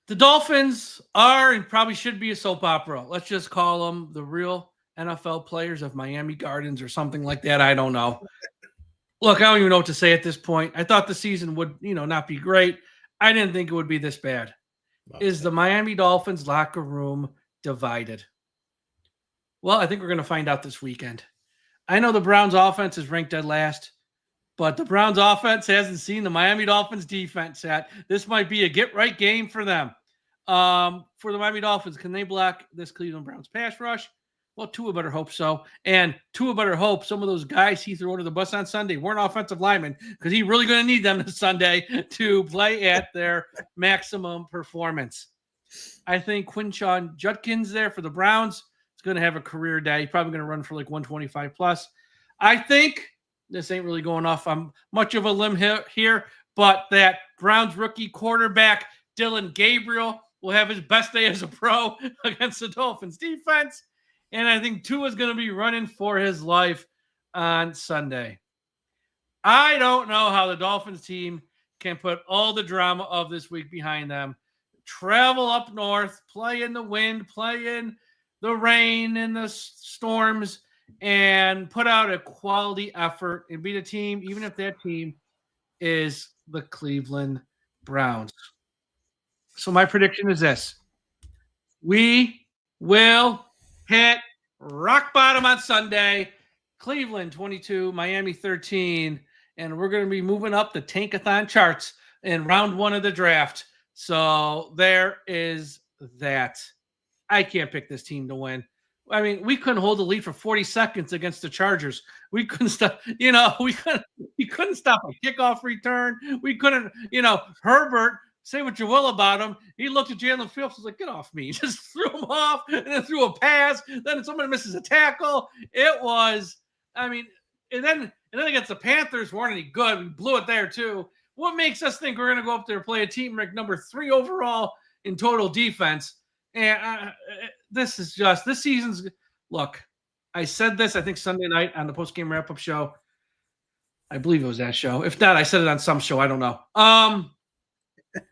A: The Dolphins are and probably should be a soap opera. Let's just call them the real NFL players of Miami Gardens or something like that. I don't know. Look, I don't even know what to say at this point. I thought the season would, not be great. I didn't think it would be this bad. Okay. Is the Miami Dolphins locker room divided? Well, I think we're going to find out this weekend. I know the Browns offense is ranked dead last, but the Browns offense hasn't seen the Miami Dolphins defense yet. This might be a get-right game for them. For the Miami Dolphins, can they block this Cleveland Browns pass rush? Well, Tua better hope so. And Tua better hope some of those guys he threw under the bus on Sunday weren't offensive linemen because he's really going to need them this Sunday to play at their maximum performance. I think Quinshon Judkins there for the Browns is going to have a career day. He's probably going to run for like 125 plus. I think this ain't really going off on much of a limb here, but that Browns rookie quarterback, Dylan Gabriel, will have his best day as a pro against the Dolphins defense. And I think Tua is going to be running for his life on Sunday. I don't know how the Dolphins team can put all the drama of this week behind them, travel up north, play in the wind, play in the rain and the storms, and put out a quality effort and beat a team, even if that team is the Cleveland Browns. So my prediction is this. We will hit rock bottom on Sunday. Cleveland 22, Miami 13, and we're going to be moving up the Tankathon charts in round 1 of the draft. So there is that. I can't pick this team to win. I mean, we couldn't hold the lead for 40 seconds against the Chargers. We couldn't stop, we couldn't stop a kickoff return. We couldn't, Herbert, say what you will about him. He looked at Jalen Phillips and was like, get off me. Just threw him off and then threw a pass. Then somebody misses a tackle. It was, and then against the Panthers weren't any good. We blew it there too. What makes us think we're going to go up there and play a team ranked number 3 overall in total defense? And this season's, look, I said this, I think Sunday night on the post-game wrap-up show. I believe it was that show. If not, I said it on some show. I don't know.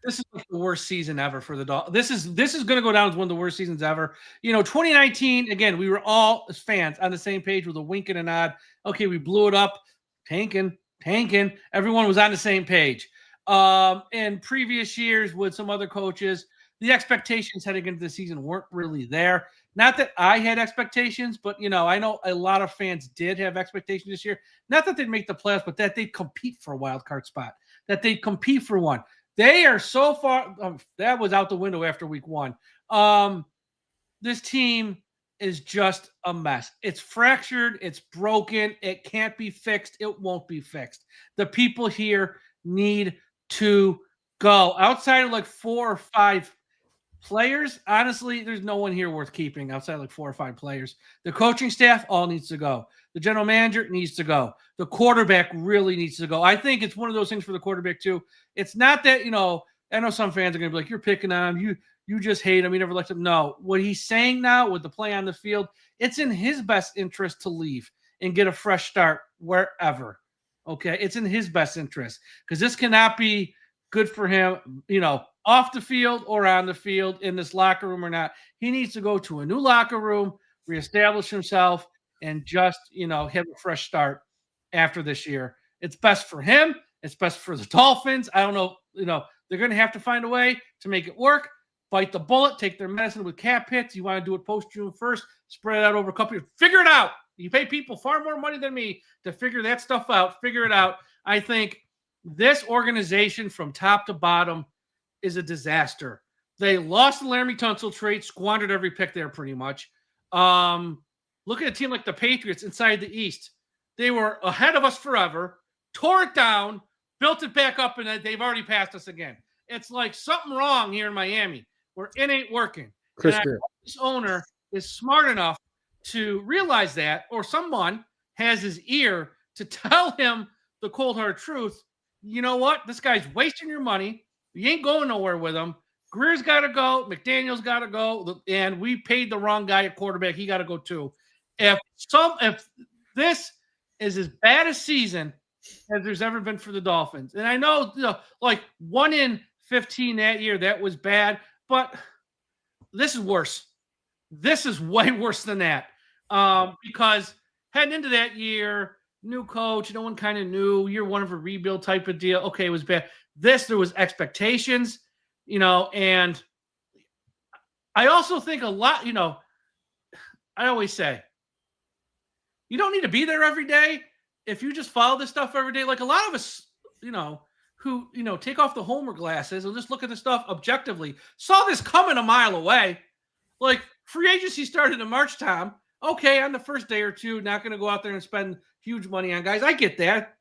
A: This is like the worst season ever for the Dolphins. This is going to go down as one of the worst seasons ever. 2019, again, we were all as fans on the same page with a wink and a nod. Okay, we blew it up. Tanking. Everyone was on the same page. In previous years with some other coaches, the expectations heading into the season weren't really there. Not that I had expectations, but, I know a lot of fans did have expectations this year. Not that they'd make the playoffs, but that they'd compete for a wild card spot, that they'd compete for one. They are so far that was out the window after week 1. This team is just a mess. It's fractured. It's broken. It can't be fixed. It won't be fixed. The people here need to go. Outside of like 4 or 5 players, honestly, there's no one here worth keeping outside of like 4 or 5 players. The coaching staff all needs to go. The general manager needs to go. The quarterback really needs to go. I think it's one of those things for the quarterback too. It's not that, I know some fans are going to be like, you're picking on him. You just hate him. You never liked him. No, what he's saying now with the play on the field, it's in his best interest to leave and get a fresh start wherever. Okay. It's in his best interest because this cannot be good for him, off the field or on the field, in this locker room or not. He needs to go to a new locker room, reestablish himself, and just, have a fresh start after this year. It's best for him. It's best for the Dolphins. I don't know, they're going to have to find a way to make it work. Bite the bullet, take their medicine with cap hits. You want to do it post-June 1st, spread it out over a couple years. Figure it out. You pay people far more money than me to figure that stuff out. Figure it out. I think this organization from top to bottom is a disaster. They lost the Laramie Tunsil trade, squandered every pick there pretty much. Look at a team like the Patriots inside the East. They were ahead of us forever, tore it down, built it back up, and they've already passed us again. It's like something wrong here in Miami where it ain't working. This owner is smart enough to realize that, or someone has his ear to tell him the cold hard truth. You know what? This guy's wasting your money. You ain't going nowhere with him. Greer's got to go. McDaniel's got to go. And we paid the wrong guy at quarterback. He got to go too. If this is as bad a season as there's ever been for the Dolphins, and I know, like 1 in 15 that year, that was bad, but this is worse. This is way worse than that. Because heading into that year, new coach, no one kind of knew. Year 1 of a rebuild type of deal. Okay, it was bad. There was expectations, and I also think a lot, I always say, you don't need to be there every day. If you just follow this stuff every day, like a lot of us, who, take off the homer glasses and just look at the stuff objectively, saw this coming a mile away. Like free agency started in March, Tom. Okay, on the first day or two, not going to go out there and spend huge money on guys. I get that.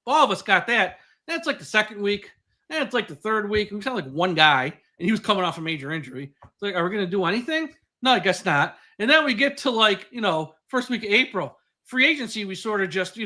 A: All of us got that. That's like the second week. And it's like the third week. We sound like one guy, and he was coming off a major injury. It's like, are we going to do anything? No, I guess not. And then we get to like, first week of April. Free agency, we sort of just,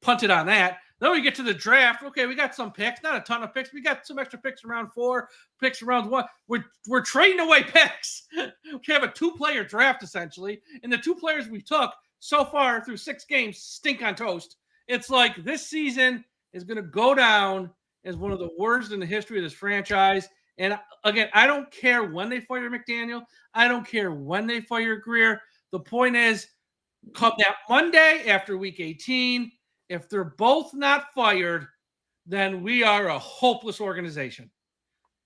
A: punted on that. Then we get to the draft. Okay, we got some picks, not a ton of picks. We got some extra picks around 4, picks around 1. We're trading away picks. We have a 2-player draft essentially, and the 2 players we took so far through 6 games stink on toast. It's like this season is going to go down as one of the worst in the history of this franchise. And again, I don't care when they fire McDaniel. I don't care when they fire Greer. The point is, come that Monday after week 18, if they're both not fired, then we are a hopeless organization.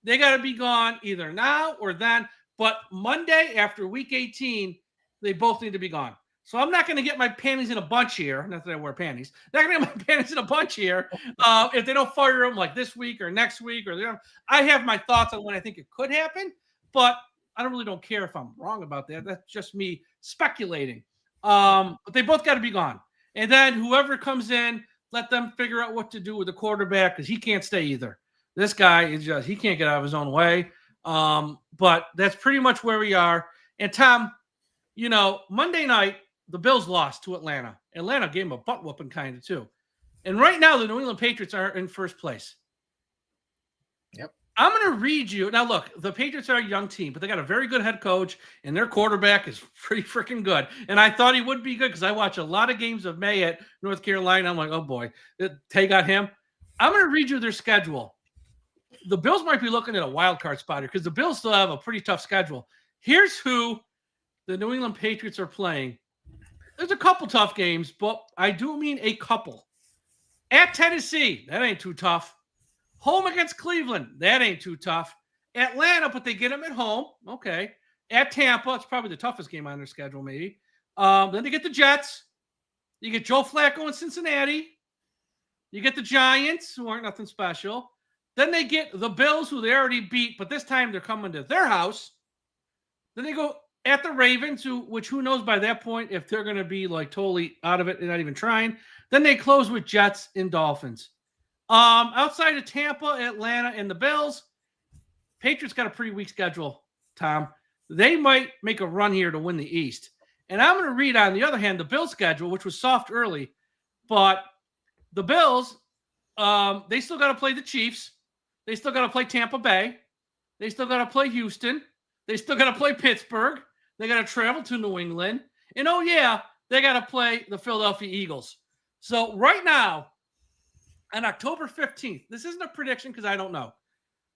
A: They got to be gone either now or then. But Monday after week 18, they both need to be gone. So I'm not going to get my panties in a bunch here. Not that I wear panties. Not going to get my panties in a bunch here if they don't fire them like this week or next week. I have my thoughts on when I think it could happen, but I don't care if I'm wrong about that. That's just me speculating. But they both got to be gone. And then whoever comes in, let them figure out what to do with the quarterback because he can't stay either. This guy is he can't get out of his own way. But that's pretty much where we are. And Tom, Monday night, the Bills lost to Atlanta. Atlanta gave them a butt whooping kind of too. And right now, the New England Patriots are in first place.
C: Yep.
A: I'm going to read you. Now, look, the Patriots are a young team, but they got a very good head coach, and their quarterback is pretty freaking good. And I thought he would be good because I watch a lot of games of May at North Carolina. I'm like, oh, boy, they got him. I'm going to read you their schedule. The Bills might be looking at a wild card spot here because the Bills still have a pretty tough schedule. Here's who the New England Patriots are playing. There's a couple tough games, but I do mean a couple. At Tennessee, that ain't too tough. Home against Cleveland, that ain't too tough. Atlanta, but they get them at home. Okay. At Tampa, it's probably the toughest game on their schedule, maybe. Then they get the Jets. You get Joe Flacco in Cincinnati. You get the Giants, who aren't nothing special. Then they get the Bills, who they already beat, but this time they're coming to their house. Then they go at the Ravens, which who knows by that point if they're going to be like totally out of it and not even trying. Then they close with Jets and Dolphins. Outside of Tampa, Atlanta, and the Bills, Patriots got a pretty weak schedule, Tom. They might make a run here to win the East. And I'm going to read, on the other hand, the Bills' schedule, which was soft early. But the Bills, they still got to play the Chiefs. They still got to play Tampa Bay. They still got to play Houston. They still got to play Pittsburgh. They got to travel to New England. And, oh, yeah, they got to play the Philadelphia Eagles. So right now, on October 15th, this isn't a prediction because I don't know.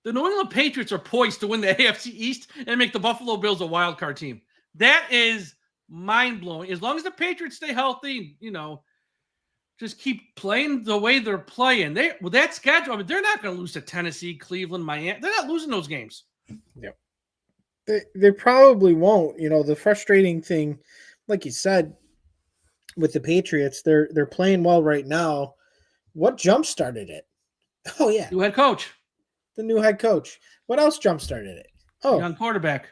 A: The New England Patriots are poised to win the AFC East and make the Buffalo Bills a wild card team. That is mind-blowing. As long as the Patriots stay healthy, just keep playing the way they're playing. With that schedule, they're not going to lose to Tennessee, Cleveland, Miami. They're not losing those games.
C: Yep. They probably won't. The frustrating thing, like you said, with the Patriots, they're playing well right now. What jump started it? Oh yeah,
A: new head coach.
C: The new head coach. What else jump started it? Oh,
A: young quarterback.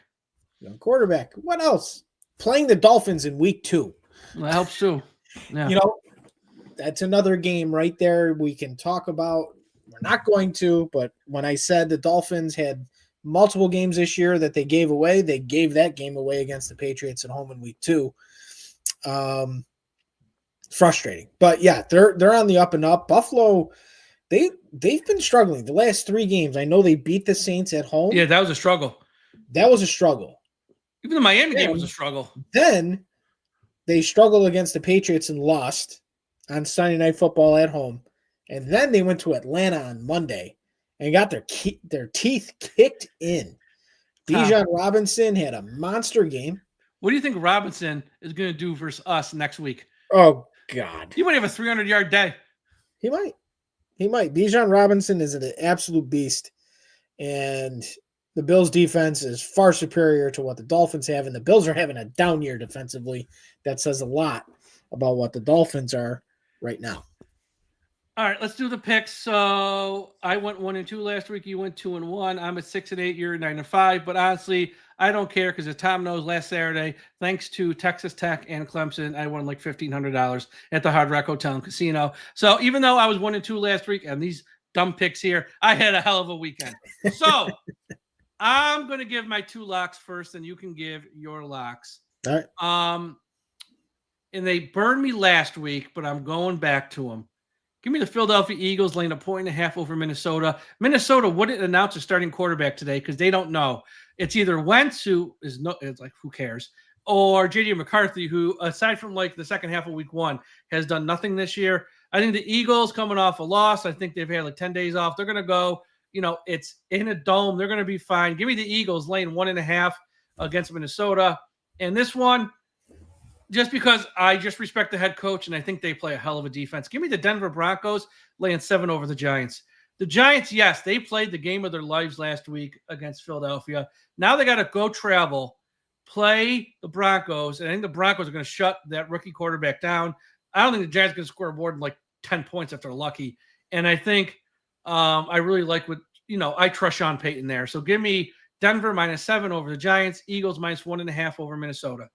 C: What else? Playing the Dolphins in week 2.
A: Well, that helps too. Yeah.
C: That's another game right there we can talk about. We're not going to, but when I said the Dolphins had multiple games this year that they gave away, they gave that game away against the Patriots at home in week 2. Frustrating. But yeah, they're on the up and up. Buffalo, they've been struggling the last 3 games. I know they beat the Saints at home.
A: Yeah, that was a struggle. Even the Miami game was a struggle.
C: Then they struggled against the Patriots and lost on Sunday Night Football at home. And then they went to Atlanta on Monday and got their teeth kicked in. Bijan Robinson had a monster game.
A: What do you think Robinson is going to do versus us next week?
C: Oh, God.
A: He might have a 300-yard day.
C: He might. Bijan Robinson is an absolute beast. And the Bills' defense is far superior to what the Dolphins have. And the Bills are having a down year defensively. That says a lot about what the Dolphins are right now.
A: All right, let's do the picks. So I went 1-2 last week. You went 2-1. I'm at 6-8. You're at 9-5. But honestly, I don't care because as Tom knows, last Saturday, thanks to Texas Tech and Clemson, I won like $1,500 at the Hard Rock Hotel and Casino. So even though I was 1-2 last week and these dumb picks here, I had a hell of a weekend. So I'm going to give my 2 locks first, and you can give your locks.
C: All right.
A: And they burned me last week, but I'm going back to them. Give me the Philadelphia Eagles laying 1.5 over Minnesota. Minnesota wouldn't announce a starting quarterback today because they don't know. It's either Wentz, who is it's like, who cares, or JJ McCarthy, who, aside from like the second half of week 1, has done nothing this year. I think the Eagles coming off a loss. I think they've had like 10 days off. They're going to go, it's in a dome. They're going to be fine. Give me the Eagles laying 1.5 against Minnesota. And this one, just because I just respect the head coach and I think they play a hell of a defense. Give me the Denver Broncos laying 7 over the Giants. The Giants, yes, they played the game of their lives last week against Philadelphia. Now they got to go travel, play the Broncos, and I think the Broncos are going to shut that rookie quarterback down. I don't think the Giants can score more than like 10 points if they're lucky. And I think I really like what, I trust Sean Payton there. So give me Denver -7 over the Giants, Eagles -1.5 over Minnesota.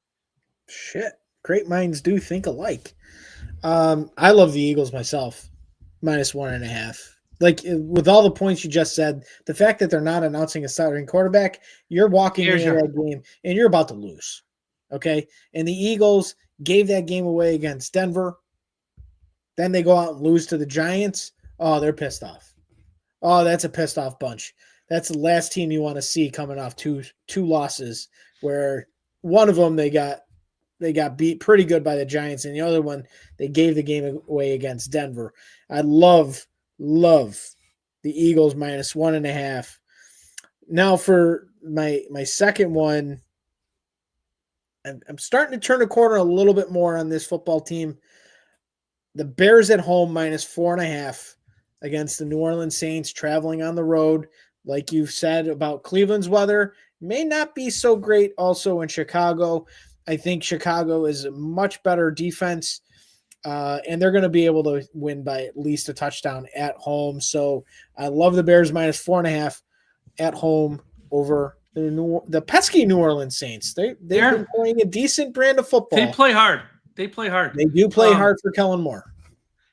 C: Shit. Great minds do think alike. I love the Eagles myself, -1.5. Like, with all the points you just said, the fact that they're not announcing a starting quarterback, you're walking into that game and you're about to lose. Okay? And the Eagles gave that game away against Denver. Then they go out and lose to the Giants. Oh, they're pissed off. Oh, that's a pissed off bunch. That's the last team you want to see coming off two losses, where one of them they got beat pretty good by the Giants, and the other one they gave the game away against Denver. I love the Eagles -1.5. Now for my second one, I'm starting to turn the corner a little bit more on this football team. The Bears at home -4.5 against the New Orleans Saints, traveling on the road. Like you've said about Cleveland's weather, may not be so great also in Chicago. I think Chicago is a much better defense, and they're going to be able to win by at least a touchdown at home. So I love the Bears -4.5 at home over the pesky New Orleans Saints. They've been playing a decent brand of football.
A: They play hard. They
C: do play hard for Kellen Moore.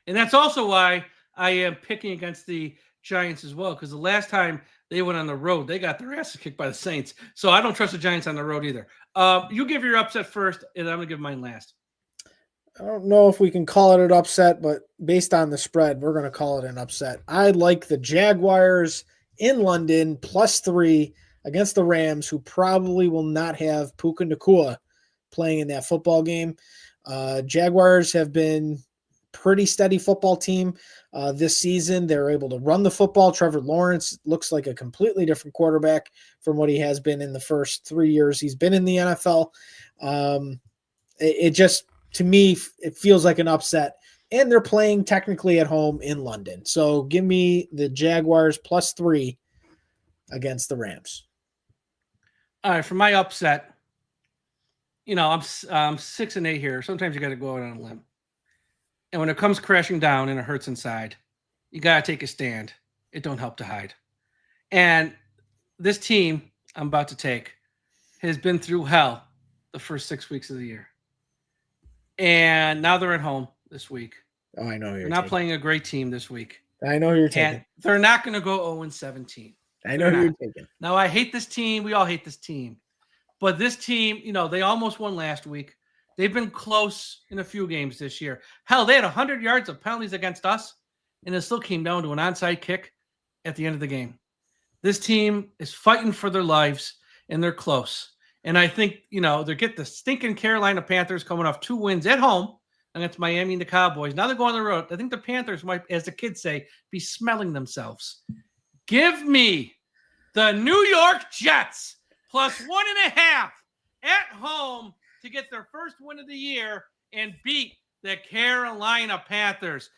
A: And that's also why I am picking against the Giants as well, because the last time they went on the road, they got their asses kicked by the Saints. So I don't trust the Giants on the road either. You give your upset first, and I'm going to give mine last.
C: I don't know if we can call it an upset, but based on the spread, we're going to call it an upset. I like the Jaguars in London +3 against the Rams, who probably will not have Puka Nacua playing in that football game. Jaguars have been pretty steady football team this season. They're able to run the football. Trevor Lawrence looks like a completely different quarterback from what he has been in the first 3 years he's been in the NFL. It just, to me, it feels like an upset. And they're playing technically at home in London. So give me the Jaguars +3 against the Rams.
A: All right, for my upset, I'm 6-8 here. Sometimes you got to go out on a limb. And when it comes crashing down and it hurts inside, you got to take a stand. It don't help to hide. And this team I'm about to take has been through hell the first 6 weeks of the year. And now they're at home this week.
C: Oh, I know
A: they're not playing a great team this week.
C: I know who you're taking.
A: And they're not going to go 0-17.
C: I know who you're taking.
A: Now, I hate this team. We all hate this team. But this team, they almost won last week. They've been close in a few games this year. Hell, they had 100 yards of penalties against us, and it still came down to an onside kick at the end of the game. This team is fighting for their lives, and they're close. And I think, they get the stinking Carolina Panthers coming off 2 wins at home against Miami and the Cowboys. Now they're going on the road. I think the Panthers might, as the kids say, be smelling themselves. Give me the New York Jets +1.5 at home to get their first win of the year and beat the Carolina Panthers.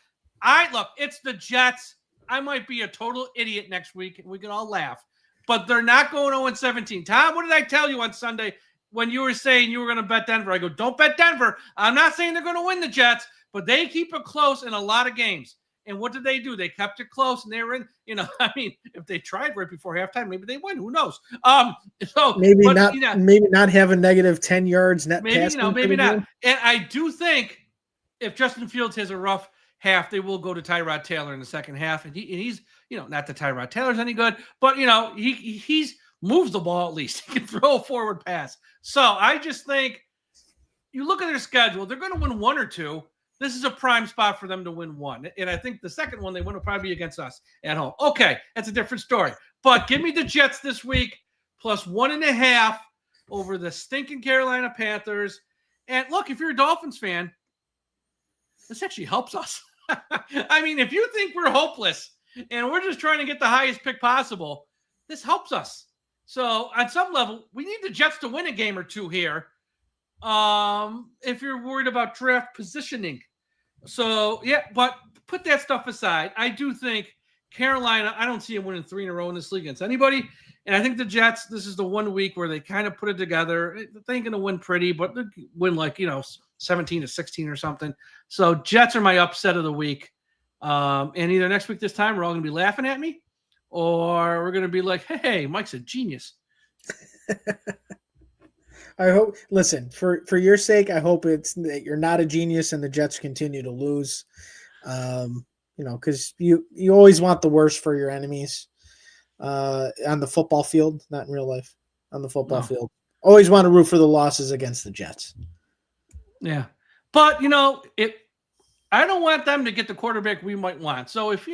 A: Look, it's the Jets. I might be a total idiot next week, and we can all laugh. But they're not going 0-17. Tom, what did I tell you on Sunday when you were saying you were going to bet Denver? I go, don't bet Denver. I'm not saying they're going to win the Jets, but they keep it close in a lot of games. And what did they do? They kept it close, and they were in, if they tried right before halftime, maybe they win. Who knows? So
C: maybe not have a negative 10 yards net pass.
A: Maybe not. And I do think if Justin Fields has a rough half, they will go to Tyrod Taylor in the second half. And he's, not that Tyrod Taylor's any good, but he's moves the ball at least. He can throw a forward pass. So I just think you look at their schedule, they're going to win one or two. This is a prime spot for them to win one. And I think the second one they win will probably be against us at home. Okay, that's a different story. But give me the Jets this week plus 1.5 over the stinking Carolina Panthers. And look, if you're a Dolphins fan, this actually helps us. I mean, if you think we're hopeless and we're just trying to get the highest pick possible, this helps us. So on some level, we need the Jets to win a game or two here. If you're worried about draft positioning. So yeah, but put that stuff aside. I do think Carolina, I don't see them winning 3 in a row in this league against anybody. And I think the Jets, this is the 1 week where they kind of put it together. They ain't going to win pretty, but they win 17-16 or something. So Jets are my upset of the week. And either next week this time we're all going to be laughing at me, or we're going to be like, hey, Mike's a genius.
C: I hope. Listen, for your sake, I hope it's that you're not a genius and the Jets continue to lose. Because you always want the worst for your enemies on the football field, not in real life. On the football field, always want to root for the losses against the Jets. Yeah,
A: but I don't want them to get the quarterback we might want. So if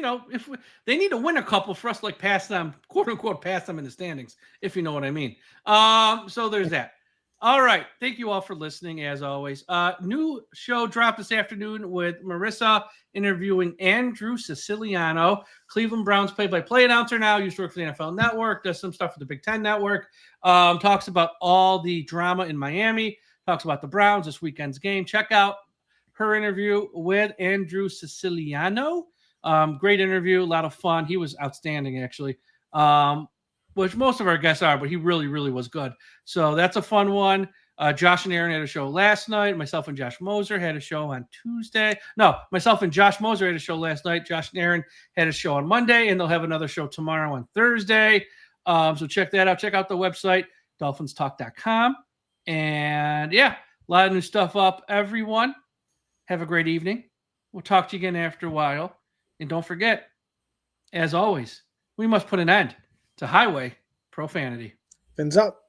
A: they need to win a couple for us, like pass them, quote unquote, pass them in the standings, if you know what I mean. So there's that. All right. Thank you all for listening, as always. New show dropped this afternoon with Marissa interviewing Andrew Siciliano, Cleveland Browns play-by-play announcer now, used to work for the NFL Network, does some stuff for the Big Ten Network, talks about all the drama in Miami, talks about the Browns, this weekend's game. Check out her interview with Andrew Siciliano. Great interview, a lot of fun. He was outstanding, actually. Which most of our guests are, but he really, really was good. So that's a fun one. Josh and Aaron had a show last night. Myself and Josh Moser had a show on Tuesday. No, myself and Josh Moser had a show last night. Josh and Aaron had a show on Monday, and they'll have another show tomorrow on Thursday. So check that out. Check out the website, DolphinsTalk.com. And yeah, a lot of new stuff up, everyone. Have a great evening. We'll talk to you again after a while. And don't forget, as always, we must put an end to highway profanity.
C: Fins up.